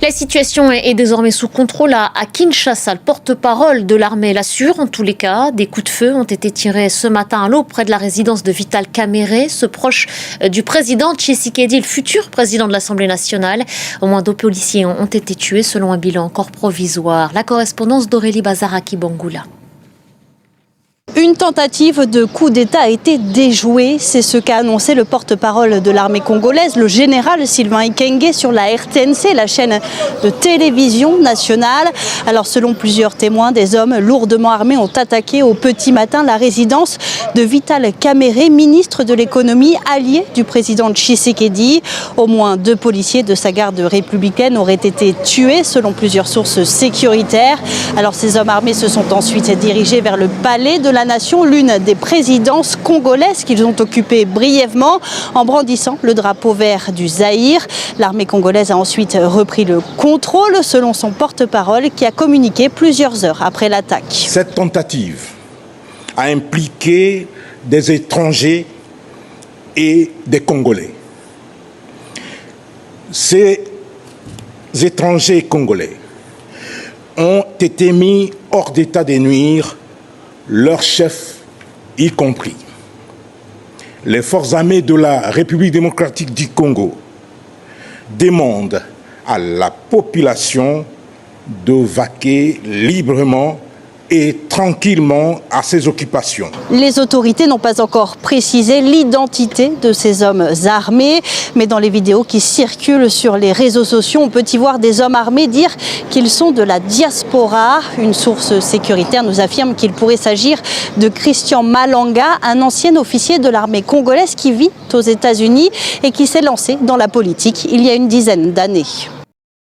La situation est désormais sous contrôle à Kinshasa. Le porte-parole de l'armée l'assure. En tous les cas, des coups de feu ont été tirés ce matin à l'aube près de la résidence de Vital Kamerhe, ce proche du président Tshisekedi, le futur président de l'Assemblée nationale. Au moins 2 policiers ont été tués selon un bilan encore provisoire. La correspondance d'Aurélie Bazaraki-Bangoula. Une tentative de coup d'État a été déjouée, c'est ce qu'a annoncé le porte-parole de l'armée congolaise, le général Sylvain Ekenge sur la RTNC, la chaîne de télévision nationale. Alors selon plusieurs témoins, des hommes lourdement armés ont attaqué au petit matin la résidence de Vital Kamerhe, ministre de l'économie allié du président Tshisekedi. Au moins 2 policiers de sa garde républicaine auraient été tués selon plusieurs sources sécuritaires. Alors ces hommes armés se sont ensuite dirigés vers le palais de la Nation, l'une des présidences congolaises qu'ils ont occupées brièvement en brandissant le drapeau vert du Zaïre. L'armée congolaise a ensuite repris le contrôle selon son porte-parole qui a communiqué plusieurs heures après l'attaque. Cette tentative a impliqué des étrangers et des Congolais. Ces étrangers congolais ont été mis hors d'état de nuire, leurs chefs y compris. Les forces armées de la République démocratique du Congo demandent à la population de vaquer librement et tranquillement à ses occupations. Les autorités n'ont pas encore précisé l'identité de ces hommes armés, mais dans les vidéos qui circulent sur les réseaux sociaux, on peut y voir des hommes armés dire qu'ils sont de la diaspora. Une source sécuritaire nous affirme qu'il pourrait s'agir de Christian Malanga, un ancien officier de l'armée congolaise qui vit aux États-Unis et qui s'est lancé dans la politique il y a une dizaine d'années.